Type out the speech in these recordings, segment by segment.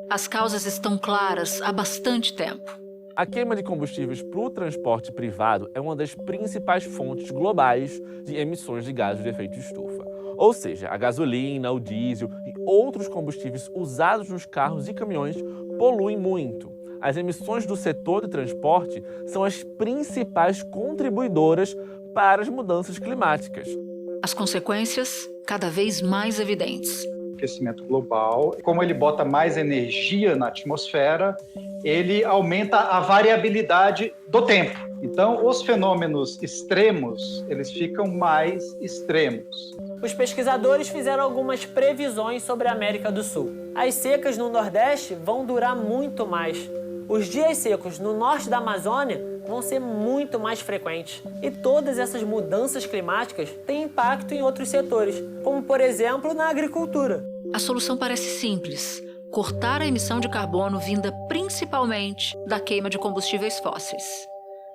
As causas estão claras há bastante tempo. A queima de combustíveis para o transporte privado é uma das principais fontes globais de emissões de gases de efeito estufa. Ou seja, a gasolina, o diesel e outros combustíveis usados nos carros e caminhões poluem muito. As emissões do setor de transporte são as principais contribuidoras para as mudanças climáticas. As consequências cada vez mais evidentes. Aquecimento global, como ele bota mais energia na atmosfera, ele aumenta a variabilidade do tempo. Então, os fenômenos extremos, eles ficam mais extremos. Os pesquisadores fizeram algumas previsões sobre a América do Sul. As secas no Nordeste vão durar muito mais. Os dias secos no norte da Amazônia vão ser muito mais frequentes. E todas essas mudanças climáticas têm impacto em outros setores, como, por exemplo, na agricultura. A solução parece simples: cortar a emissão de carbono vinda principalmente da queima de combustíveis fósseis.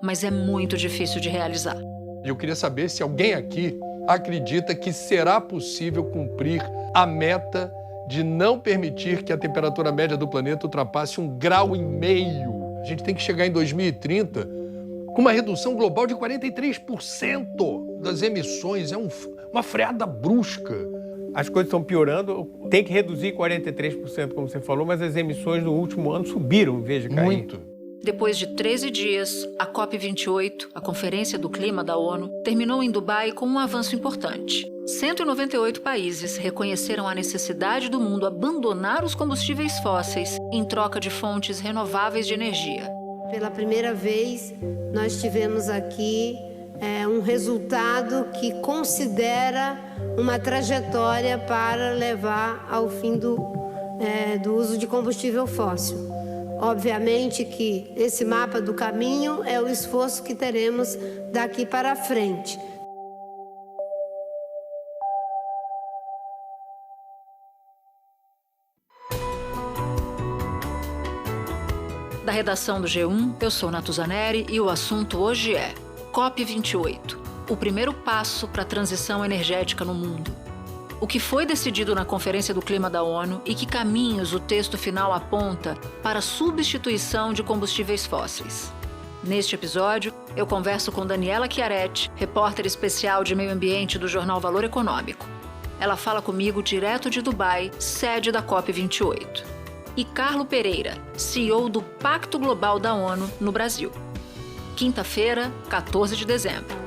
Mas é muito difícil de realizar. Eu queria saber se alguém aqui acredita que será possível cumprir a meta de não permitir que a temperatura média do planeta ultrapasse 1,5 graus. A gente tem que chegar em 2030 com uma redução global de 43% das emissões. É uma freada brusca. As coisas estão piorando, tem que reduzir 43%, como você falou, mas as emissões no último ano subiram em vez de cair. Muito. Depois de 13 dias, a COP28, a Conferência do Clima da ONU, terminou em Dubai com um avanço importante. 198 países reconheceram a necessidade do mundo abandonar os combustíveis fósseis em troca de fontes renováveis de energia. Pela primeira vez, nós tivemos aqui um resultado que considera uma trajetória para levar ao fim do uso de combustível fóssil. Obviamente que esse mapa do caminho é o esforço que teremos daqui para frente. Da redação do G1, eu sou Natuzaneri e o assunto hoje é COP28, o primeiro passo para a transição energética no mundo. O que foi decidido na Conferência do Clima da ONU e que caminhos o texto final aponta para a substituição de combustíveis fósseis. Neste episódio, eu converso com Daniela Chiaretti, repórter especial de meio ambiente do jornal Valor Econômico. Ela fala comigo direto de Dubai, sede da COP28. E Carlo Pereira, CEO do Pacto Global da ONU no Brasil. Quinta-feira, 14 de dezembro.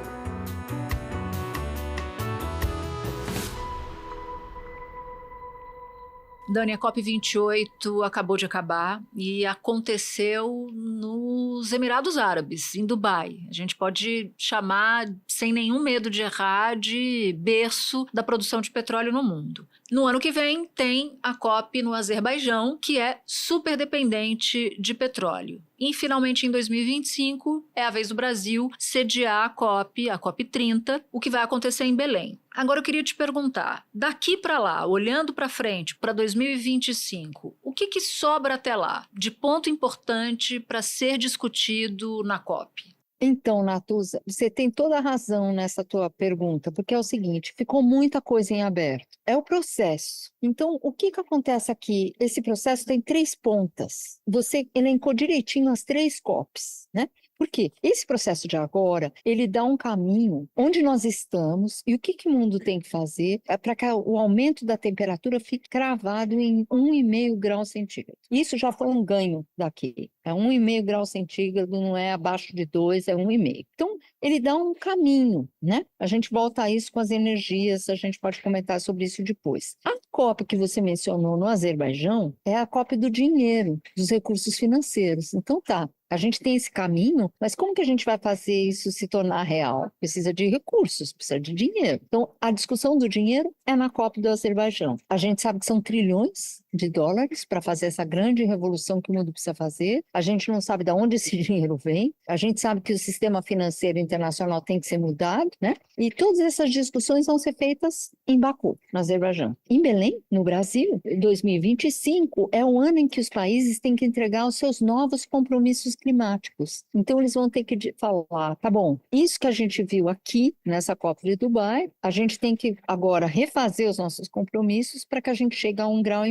Dani, a COP28 acabou de acabar e aconteceu nos Emirados Árabes, em Dubai. A gente pode chamar, sem nenhum medo de errar, de berço da produção de petróleo no mundo. No ano que vem tem a COP no Azerbaijão, que é super dependente de petróleo. E, finalmente, em 2025, é a vez do Brasil sediar a COP30, o que vai acontecer em Belém. Agora eu queria te perguntar, daqui para lá, olhando para frente, para 2025, o que sobra até lá, de ponto importante para ser discutido na COP? Então, Natuza, você tem toda a razão nessa tua pergunta, porque é o seguinte, ficou muita coisa em aberto. É o processo. Então, o que acontece aqui? Esse processo tem 3 pontas. Você elencou direitinho as 3 COPs, né? Por quê? Esse processo de agora, ele dá um caminho onde nós estamos e o que o mundo tem que fazer para que o aumento da temperatura fique cravado em 1,5 graus centígrados. Isso já foi um ganho daqui. É 1,5 graus centígrados, não é abaixo de 2, é 1,5. Então, ele dá um caminho, né? A gente volta a isso com as energias, a gente pode comentar sobre isso depois. A COP que você mencionou no Azerbaijão é a COP do dinheiro, dos recursos financeiros. Então tá, a gente tem esse caminho, mas como que a gente vai fazer isso se tornar real? Precisa de recursos, precisa de dinheiro. Então, a discussão do dinheiro é na COP do Azerbaijão. A gente sabe que são trilhões de dólares para fazer essa grande revolução que o mundo precisa fazer. a gente não sabe de onde esse dinheiro vem, a gente sabe que o sistema financeiro internacional tem que ser mudado, né? E todas essas discussões vão ser feitas em Baku, no Azerbaijão. Em Belém, no Brasil, 2025 é o ano em que os países têm que entregar os seus novos compromissos climáticos. Então, eles vão ter que falar, tá bom, isso que a gente viu aqui, nessa COP de Dubai, a gente tem que agora refazer os nossos compromissos para que a gente chegue a 1,5 graus.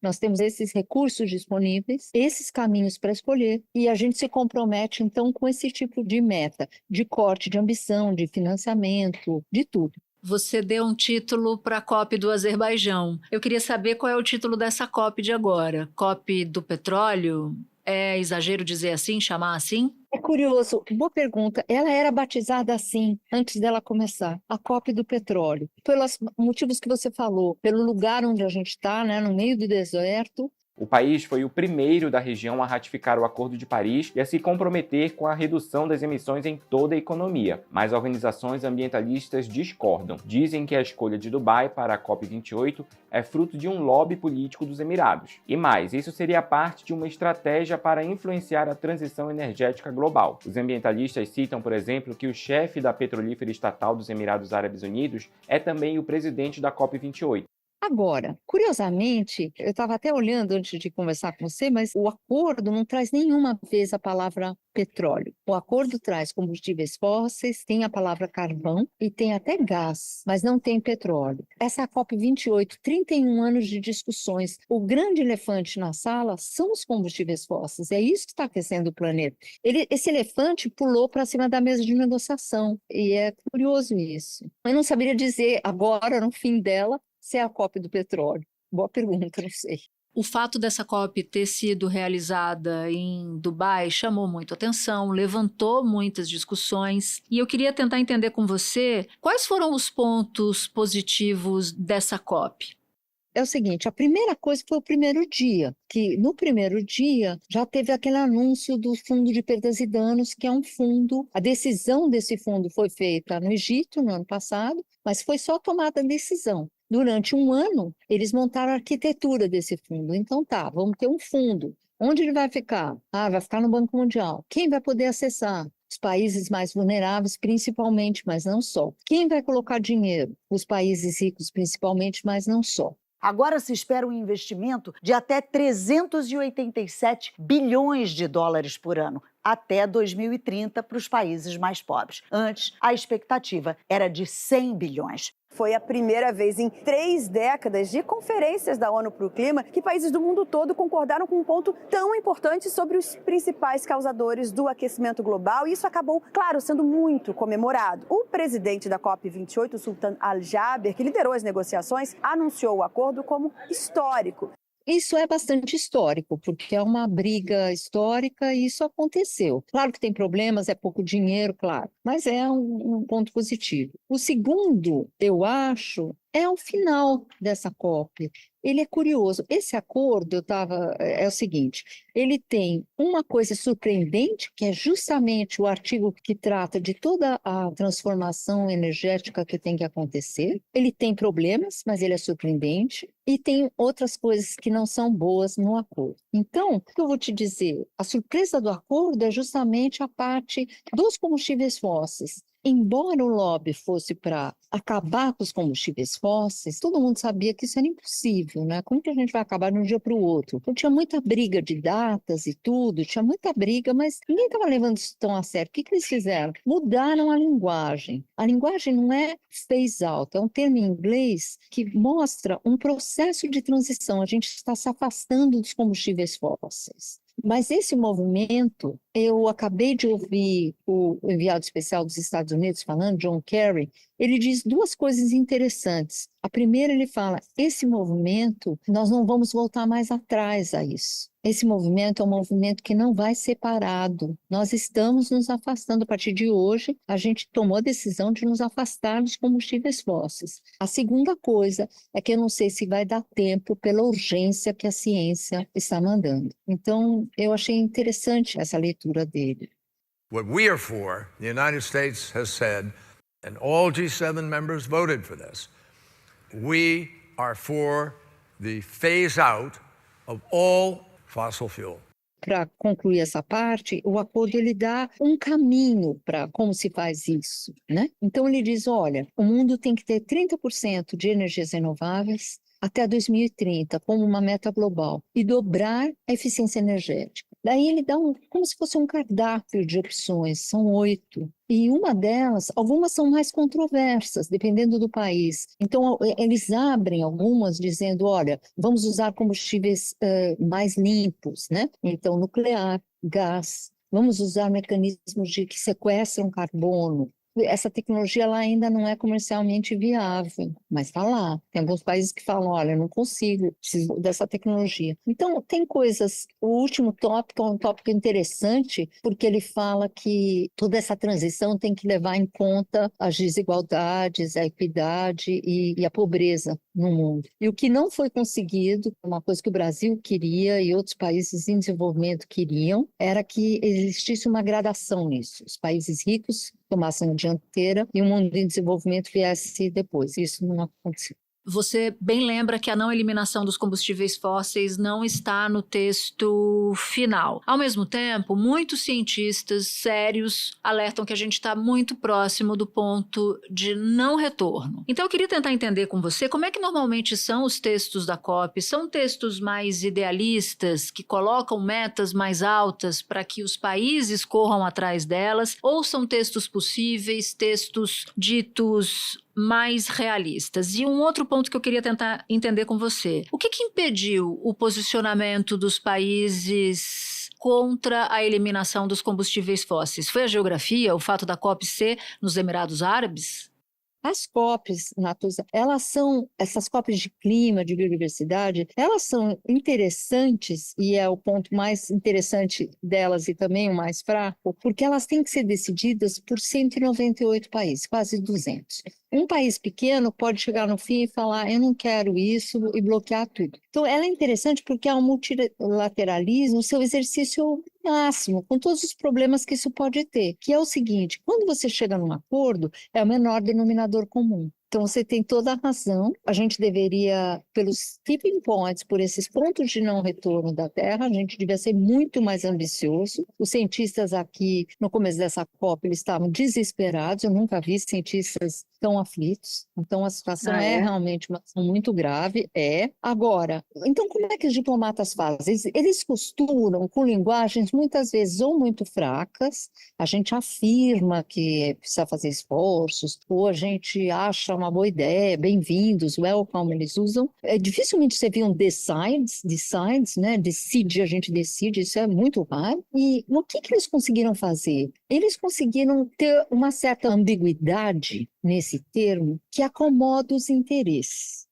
Nós temos esses recursos disponíveis, esses caminhos para escolher, e a gente se compromete, então, com esse tipo de meta, de corte de ambição, de financiamento, de tudo. Você deu um título para a COP do Azerbaijão. Eu queria saber qual é o título dessa COP de agora. COP do petróleo? É exagero dizer assim, chamar assim? É curioso, boa pergunta. Ela era batizada assim, antes dela começar, a COP do petróleo. Pelos motivos que você falou, pelo lugar onde a gente está, né, no meio do deserto. O país foi o primeiro da região a ratificar o Acordo de Paris e a se comprometer com a redução das emissões em toda a economia. Mas organizações ambientalistas discordam. Dizem que a escolha de Dubai para a COP28 é fruto de um lobby político dos Emirados. E mais, isso seria parte de uma estratégia para influenciar a transição energética global. Os ambientalistas citam, por exemplo, que o chefe da petrolífera estatal dos Emirados Árabes Unidos é também o presidente da COP28. Agora, curiosamente, eu estava até olhando antes de conversar com você, mas o acordo não traz nenhuma vez a palavra petróleo. O acordo traz combustíveis fósseis, tem a palavra carvão e tem até gás, mas não tem petróleo. Essa COP28, 31 anos de discussões. O grande elefante na sala são os combustíveis fósseis. É isso que está aquecendo o planeta. Esse elefante pulou para cima da mesa de negociação e é curioso isso. Eu não saberia dizer agora, no fim dela, se é a COP do petróleo. Boa pergunta, não sei. O fato dessa COP ter sido realizada em Dubai chamou muito atenção, levantou muitas discussões, e eu queria tentar entender com você quais foram os pontos positivos dessa COP. É o seguinte, a primeira coisa foi o primeiro dia, que no primeiro dia já teve aquele anúncio do Fundo de Perdas e Danos, que é um fundo, a decisão desse fundo foi feita no Egito no ano passado, mas foi só tomada a decisão. Durante um ano, eles montaram a arquitetura desse fundo. Então tá, vamos ter um fundo. Onde ele vai ficar? Ah, vai ficar no Banco Mundial. Quem vai poder acessar? Os países mais vulneráveis, principalmente, mas não só. Quem vai colocar dinheiro? Os países ricos, principalmente, mas não só. Agora se espera um investimento de até 387 bilhões de dólares por ano, até 2030 para os países mais pobres. Antes, a expectativa era de 100 bilhões. Foi a primeira vez em 3 décadas de conferências da ONU para o Clima que países do mundo todo concordaram com um ponto tão importante sobre os principais causadores do aquecimento global, e isso acabou, claro, sendo muito comemorado. O presidente da COP28, Sultan Al-Jaber, que liderou as negociações, anunciou o acordo como histórico. Isso é bastante histórico, porque é uma briga histórica e isso aconteceu. Claro que tem problemas, é pouco dinheiro, claro, mas é um ponto positivo. O segundo, eu acho, é o final dessa COP. Ele é curioso. Esse acordo é o seguinte, ele tem uma coisa surpreendente, que é justamente o artigo que trata de toda a transformação energética que tem que acontecer. Ele tem problemas, mas ele é surpreendente. E tem outras coisas que não são boas no acordo. Então, o que eu vou te dizer? A surpresa do acordo é justamente a parte dos combustíveis fósseis. Embora o lobby fosse para acabar com os combustíveis fósseis, todo mundo sabia que isso era impossível, né? Como que a gente vai acabar de um dia para o outro? Então, tinha muita briga de datas e tudo, tinha muita briga, mas ninguém estava levando isso tão a sério. O que eles fizeram? Mudaram a linguagem. A linguagem não é phase out, é um termo em inglês que mostra um processo de transição. A gente está se afastando dos combustíveis fósseis. Mas esse movimento, eu acabei de ouvir o enviado especial dos Estados Unidos falando, John Kerry, ele diz 2 coisas interessantes. A primeira, ele fala, esse movimento, nós não vamos voltar mais atrás a isso. Esse movimento é um movimento que não vai ser parado. Nós estamos nos afastando. A partir de hoje, a gente tomou a decisão de nos afastar dos combustíveis fósseis. A segunda coisa é que eu não sei se vai dar tempo pela urgência que a ciência está mandando. Então, eu achei interessante essa leitura dele. What we are for, the United States has said, and all G7 members voted for this, we are for the phase out of all fossil fuel. para concluir essa parte, o acordo ele dá um caminho para como se faz isso, né? Então ele diz, olha, o mundo tem que ter 30% de energias renováveis até 2030, como uma meta global, e dobrar a eficiência energética. Daí ele dá como se fosse um cardápio de opções, são 8. E uma delas, algumas são mais controversas, dependendo do país. Então, eles abrem algumas dizendo, olha, vamos usar combustíveis mais limpos, né? Então, nuclear, gás, vamos usar mecanismos que sequestram carbono. Essa tecnologia lá ainda não é comercialmente viável, mas está lá. Tem alguns países que falam, olha, eu não consigo, preciso dessa tecnologia. Então, tem coisas... O último tópico é um tópico interessante, porque ele fala que toda essa transição tem que levar em conta as desigualdades, a equidade e a pobreza no mundo. E o que não foi conseguido, uma coisa que o Brasil queria e outros países em desenvolvimento queriam, era que existisse uma gradação nisso. Os países ricos tomassem a dianteira e o mundo em desenvolvimento viesse depois. Isso não aconteceu. Você bem lembra que a não eliminação dos combustíveis fósseis não está no texto final. Ao mesmo tempo, muitos cientistas sérios alertam que a gente está muito próximo do ponto de não retorno. Então eu queria tentar entender com você como é que normalmente são os textos da COP. São textos mais idealistas, que colocam metas mais altas para que os países corram atrás delas, ou são textos possíveis, textos ditos mais realistas? E um outro ponto que eu queria tentar entender com você. O que impediu o posicionamento dos países contra a eliminação dos combustíveis fósseis? Foi a geografia, o fato da COP ser nos Emirados Árabes? As COPs, Natuza, essas COPs de clima, de biodiversidade, elas são interessantes, e é o ponto mais interessante delas e também o mais fraco, porque elas têm que ser decididas por 198 países, quase 200. Um país pequeno pode chegar no fim e falar, eu não quero isso, e bloquear tudo. Então, ela é interessante porque é um multilateralismo, seu exercício máximo, com todos os problemas que isso pode ter, que é o seguinte, quando você chega num acordo, é o menor denominador comum. Então, você tem toda a razão. A gente deveria, pelos tipping points, por esses pontos de não retorno da Terra, a gente devia ser muito mais ambicioso. Os cientistas aqui, no começo dessa COP, eles estavam desesperados. Eu nunca vi cientistas tão aflitos. Então, a situação é realmente uma situação muito grave. Agora, então, como é que os diplomatas fazem? Eles costuram com linguagens, muitas vezes, ou muito fracas. A gente afirma que precisa fazer esforços, ou a gente acha uma boa ideia, bem-vindos, welcome, eles usam. Dificilmente você vê um decides, né? Decide, a gente decide, isso é muito raro. E o que eles conseguiram fazer? Eles conseguiram ter uma certa ambiguidade nesse termo que acomoda os interesses.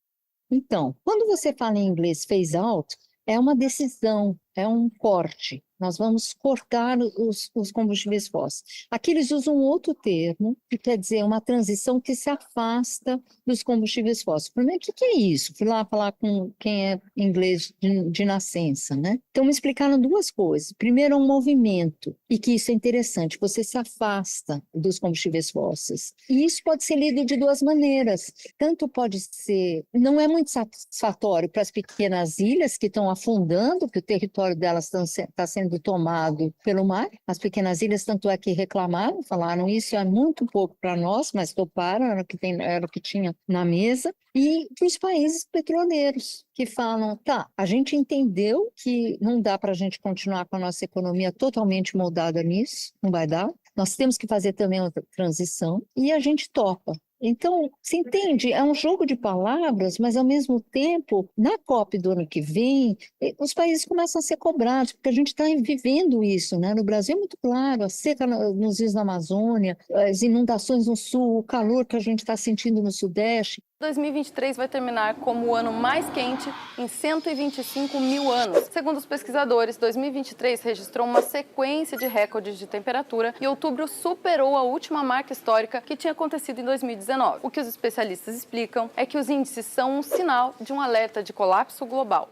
Então, quando você fala em inglês phase out, é uma decisão, é um corte. Nós vamos cortar os combustíveis fósseis. Aqui eles usam outro termo, que quer dizer uma transição que se afasta dos combustíveis fósseis. Primeiro, o que é isso? Fui lá falar com quem é inglês de nascença, né? Então, me explicaram duas coisas. Primeiro, é um movimento, e que isso é interessante, você se afasta dos combustíveis fósseis. E isso pode ser lido de duas maneiras. Tanto pode ser, não é muito satisfatório para as pequenas ilhas que estão afundando, que o território delas está sendo tomado pelo mar. As pequenas ilhas, tanto é que reclamaram, falaram isso é muito pouco para nós, mas toparam, era o que tinha na mesa. E para os países petroleiros, que falam, tá, a gente entendeu que não dá para a gente continuar com a nossa economia totalmente moldada nisso, não vai dar. Nós temos que fazer também outra transição e a gente topa. Então, você entende, é um jogo de palavras, mas ao mesmo tempo, na COP do ano que vem, os países começam a ser cobrados, porque a gente está vivendo isso, né? No Brasil é muito claro, a seca nos rios da Amazônia, as inundações no sul, o calor que a gente está sentindo no Sudeste. 2023 vai terminar como o ano mais quente em 125 mil anos. Segundo os pesquisadores, 2023 registrou uma sequência de recordes de temperatura e outubro superou a última marca histórica que tinha acontecido em 2019. O que os especialistas explicam é que os índices são um sinal de um alerta de colapso global.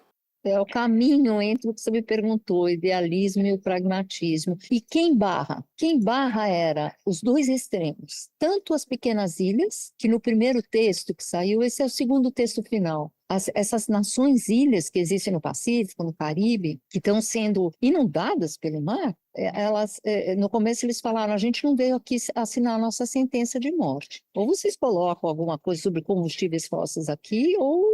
É o caminho entre o que você me perguntou, o idealismo e o pragmatismo. E quem barra? Quem barra era os dois extremos. Tanto as pequenas ilhas, que no primeiro texto que saiu, esse é o segundo texto final. Essas nações-ilhas que existem no Pacífico, no Caribe, que estão sendo inundadas pelo mar, no começo eles falaram, a gente não veio aqui assinar a nossa sentença de morte. Ou vocês colocam alguma coisa sobre combustíveis fósseis aqui, ou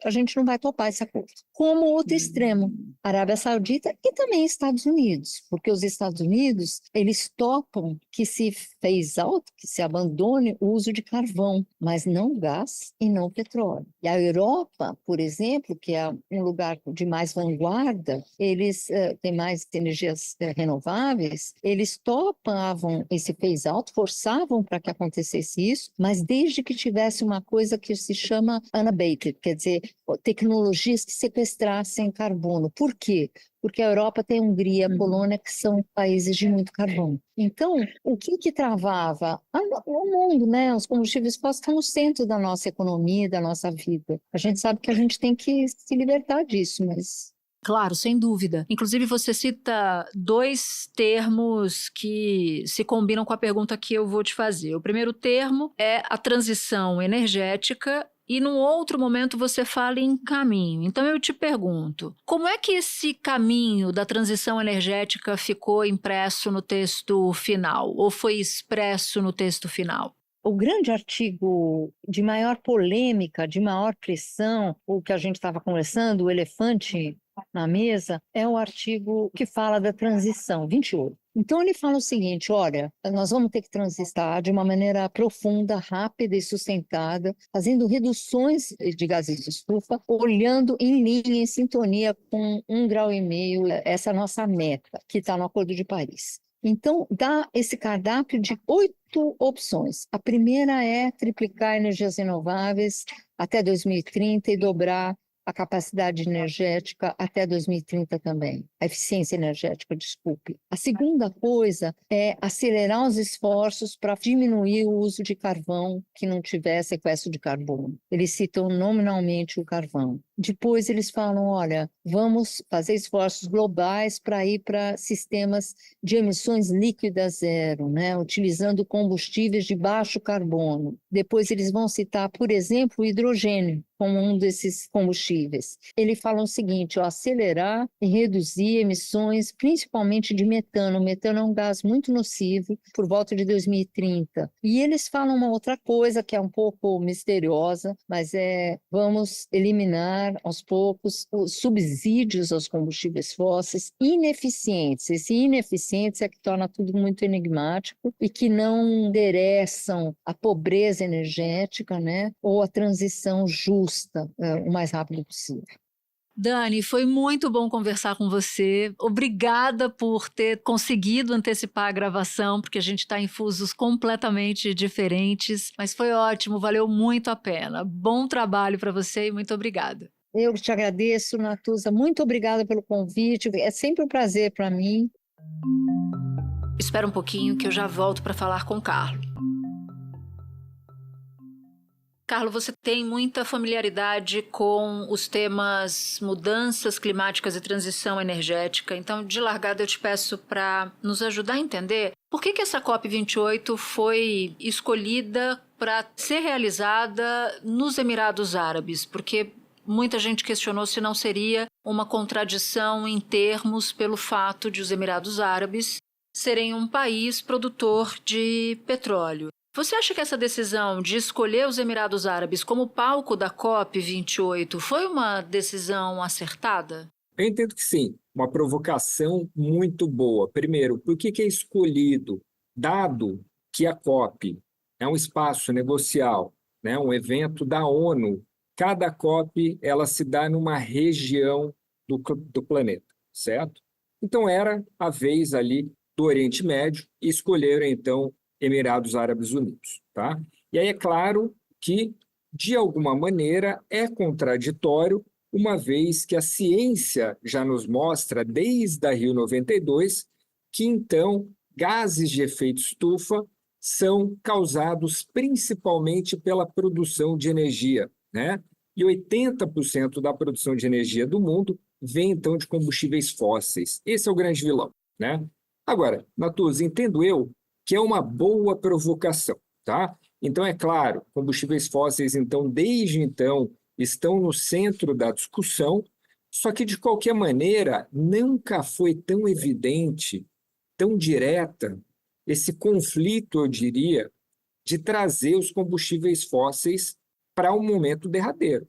a gente não vai topar esse acordo. Como outro extremo, Arábia Saudita e também Estados Unidos, porque os Estados Unidos, eles topam que se phase out, que se abandone o uso de carvão, mas não gás e não petróleo. E a Europa, por exemplo, que é um lugar de mais vanguarda, eles têm mais energias renováveis, eles topavam esse phase out, forçavam para que acontecesse isso, mas desde que tivesse uma coisa que se chama unabated, quer dizer, tecnologias que sequestrassem carbono. Por quê? Porque a Europa tem a Hungria, a Polônia, que são países de muito carbono. Então, o que travava? O mundo, né? Os combustíveis fósseis estão no centro da nossa economia, da nossa vida. A gente sabe que a gente tem que se libertar disso, mas... Claro, sem dúvida. Inclusive, você cita dois termos que se combinam com a pergunta que eu vou te fazer. O primeiro termo é a transição energética e num outro momento você fala em caminho. Então eu te pergunto, como é que esse caminho da transição energética ficou impresso no texto final ou foi expresso no texto final? O grande artigo de maior polêmica, de maior pressão, o que a gente estava conversando, o elefante na mesa, é o artigo que fala da transição, 28. Então ele fala o seguinte, olha, nós vamos ter que transitar de uma maneira profunda, rápida e sustentada, fazendo reduções de gases de estufa, olhando em linha, em sintonia com 1,5 grau, essa é a nossa meta, que está no Acordo de Paris. Então, dá esse cardápio de 8 opções. A primeira é triplicar energias renováveis até 2030 e dobrar a capacidade energética até 2030 também. A eficiência energética, desculpe. A segunda coisa é acelerar os esforços para diminuir o uso de carvão que não tiver sequestro de carbono. Eles citam nominalmente o carvão. Depois eles falam, olha, vamos fazer esforços globais para ir para sistemas de emissões líquidas zero, né? Utilizando combustíveis de baixo carbono. Depois eles vão citar, por exemplo, o hidrogênio como um desses combustíveis. Eles falam o seguinte, ó, acelerar e reduzir emissões, principalmente de metano. O metano é um gás muito nocivo por volta de 2030. E eles falam uma outra coisa que é um pouco misteriosa, mas vamos eliminar aos poucos os subsídios aos combustíveis fósseis ineficientes. Esse ineficientes é que torna tudo muito enigmático e que não endereçam a pobreza energética, né, ou a transição justa o mais rápido possível. Dani, foi muito bom conversar com você. Obrigada por ter conseguido antecipar a gravação, porque a gente está em fusos completamente diferentes, mas foi ótimo, valeu muito a pena. Bom trabalho para você e muito obrigada. Eu te agradeço, Natuza. Muito obrigada pelo convite. É sempre um prazer para mim. Espera um pouquinho que eu já volto para falar com o Carlo. Carlo, você tem muita familiaridade com os temas mudanças climáticas e transição energética, então de largada eu te peço para nos ajudar a entender por que essa COP28 foi escolhida para ser realizada nos Emirados Árabes, porque muita gente questionou se não seria uma contradição em termos pelo fato de os Emirados Árabes serem um país produtor de petróleo. Você acha que essa decisão de escolher os Emirados Árabes como palco da COP28 foi uma decisão acertada? Eu entendo que sim, uma provocação muito boa. Primeiro, por que é escolhido? Dado que a COP é um espaço negocial, né, um evento da ONU, cada COP ela se dá numa região do planeta, certo? Então era a vez ali do Oriente Médio e escolheram então Emirados Árabes Unidos, tá? E aí é claro que, de alguma maneira, é contraditório, uma vez que a ciência já nos mostra, desde a Rio 92, que, então, gases de efeito estufa são causados principalmente pela produção de energia, né? E 80% da produção de energia do mundo vem, então, de combustíveis fósseis. Esse é o grande vilão, né? Agora, Natuzzi, entendo eu que é uma boa provocação, tá? Então, é claro, combustíveis fósseis, então, desde então, estão no centro da discussão, só que, de qualquer maneira, nunca foi tão evidente, tão direta, esse conflito, eu diria, de trazer os combustíveis fósseis para um momento derradeiro,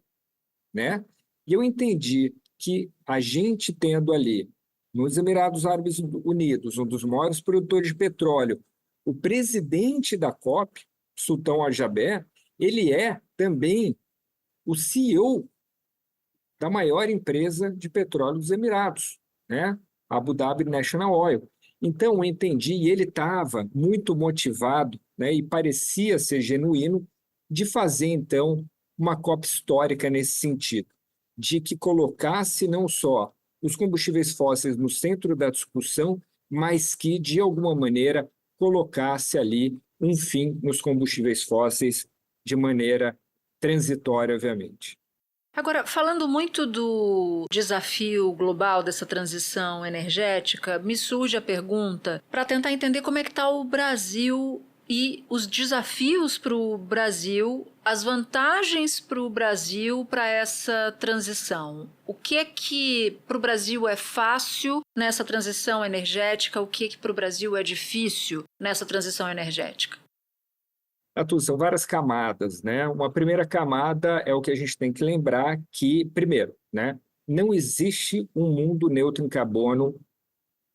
né? E eu entendi que a gente tendo ali, nos Emirados Árabes Unidos, um dos maiores produtores de petróleo, o presidente da COP, Sultan Al-Jaber, ele é também o CEO da maior empresa de petróleo dos Emirados, né? Abu Dhabi National Oil. Então, eu entendi, e ele estava muito motivado, né, e parecia ser genuíno, de fazer, então, uma COP histórica nesse sentido, de que colocasse não só os combustíveis fósseis no centro da discussão, mas que, de alguma maneira, colocasse ali um fim nos combustíveis fósseis de maneira transitória, obviamente. Agora, falando muito do desafio global dessa transição energética, me surge a pergunta para tentar entender como é que está o Brasil e os desafios para o Brasil, as vantagens para o Brasil para essa transição. O que é que para o Brasil é fácil nessa transição energética? O que é que para o Brasil é difícil nessa transição energética? São várias camadas, né? Uma primeira camada é o que a gente tem que lembrar que, primeiro, né, não existe um mundo neutro em carbono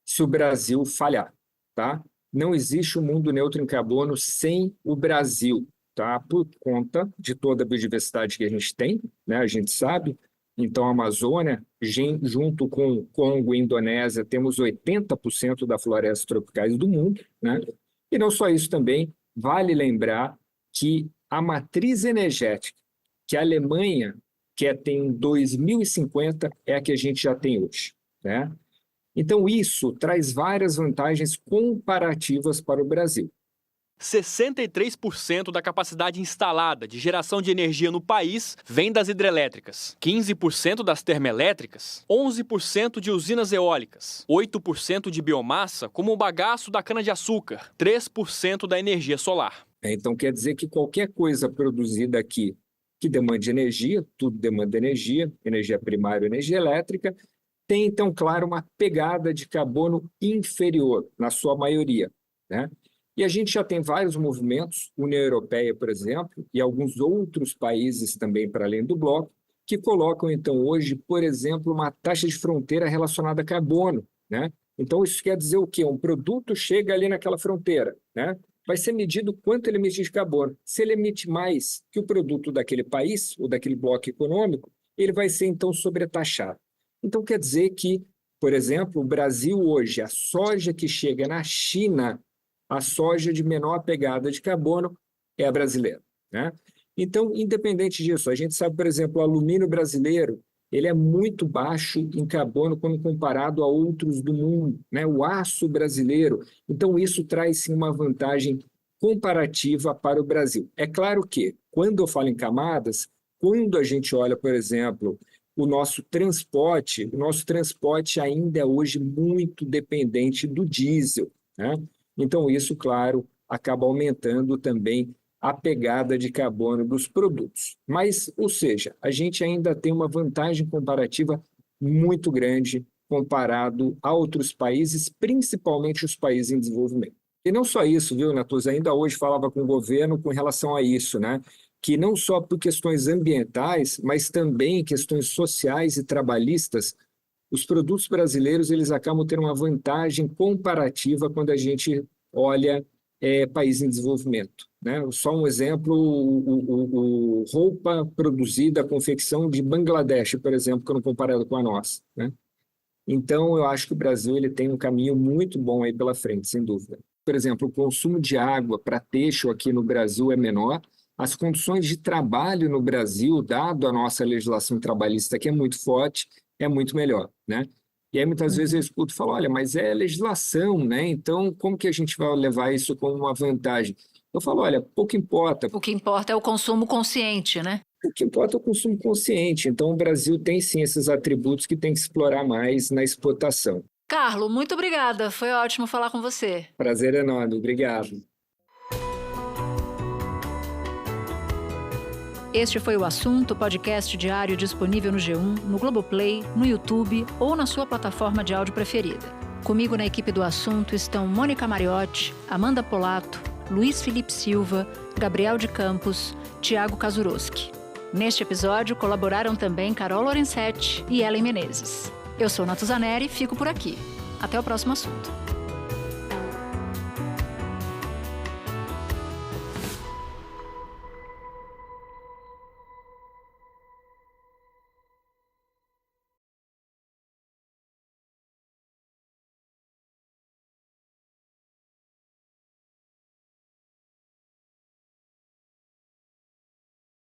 se o Brasil falhar, tá? Não existe um mundo neutro em carbono sem o Brasil, tá? Por conta de toda a biodiversidade que a gente tem, né? A gente sabe. Então, a Amazônia, junto com Congo e Indonésia, temos 80% das florestas tropicais do mundo, né? E não só isso também, vale lembrar que a matriz energética que a Alemanha quer ter em 2050 é a que a gente já tem hoje, né? Então, isso traz várias vantagens comparativas para o Brasil. 63% da capacidade instalada de geração de energia no país vem das hidrelétricas, 15% das termoelétricas, 11% de usinas eólicas, 8% de biomassa, como o bagaço da cana-de-açúcar, 3% da energia solar. Então, quer dizer que qualquer coisa produzida aqui que demande energia, tudo demanda energia, energia primária, energia elétrica, tem, então, claro, uma pegada de carbono inferior, na sua maioria, né? E a gente já tem vários movimentos, União Europeia, por exemplo, e alguns outros países também para além do bloco, que colocam, então, hoje, por exemplo, uma taxa de fronteira relacionada a carbono, né? Então, isso quer dizer o quê? Um produto chega ali naquela fronteira, né? Vai ser medido quanto ele emite de carbono. Se ele emite mais que o produto daquele país ou daquele bloco econômico, ele vai ser, então, sobretaxado. Então, quer dizer que, por exemplo, o Brasil hoje, a soja que chega na China, a soja de menor pegada de carbono é a brasileira, né? Então, independente disso, a gente sabe, por exemplo, o alumínio brasileiro, ele é muito baixo em carbono quando comparado a outros do mundo, né? O aço brasileiro. Então, isso traz, sim, uma vantagem comparativa para o Brasil. É claro que, quando eu falo em camadas, quando a gente olha, por exemplo, o nosso transporte ainda é hoje muito dependente do diesel, né? Então, isso, claro, acaba aumentando também a pegada de carbono dos produtos. Mas, ou seja, a gente ainda tem uma vantagem comparativa muito grande comparado a outros países, principalmente os países em desenvolvimento. E não só isso, viu, Natuzzi? Ainda hoje falava com o governo com relação a isso, né? Que não só por questões ambientais, mas também questões sociais e trabalhistas, os produtos brasileiros eles acabam tendo uma vantagem comparativa quando a gente olha país em desenvolvimento, né? Só um exemplo, roupa produzida, a confecção de Bangladesh, por exemplo, quando comparado com a nossa, né? Então, eu acho que o Brasil ele tem um caminho muito bom aí pela frente, sem dúvida. Por exemplo, o consumo de água para têxtil aqui no Brasil é menor, as condições de trabalho no Brasil, dado a nossa legislação trabalhista que é muito forte, é muito melhor, né? E aí muitas vezes eu escuto e falo, olha, mas é legislação, né? Então como que a gente vai levar isso como uma vantagem? Eu falo, olha, pouco importa. O que importa é o consumo consciente, né? O que importa é o consumo consciente. Então, o Brasil tem sim esses atributos que tem que explorar mais na exportação. Carlo, muito obrigada. Foi ótimo falar com você. Prazer enorme. Obrigado. Este foi o Assunto, podcast diário disponível no G1, no Globoplay, no YouTube ou na sua plataforma de áudio preferida. Comigo na equipe do Assunto estão Mônica Mariotti, Amanda Polato, Luiz Felipe Silva, Gabriel de Campos, Tiago Kazuroski. Neste episódio colaboraram também Carol Lorenzetti e Ellen Menezes. Eu sou Natuzaneri e fico por aqui. Até o próximo assunto.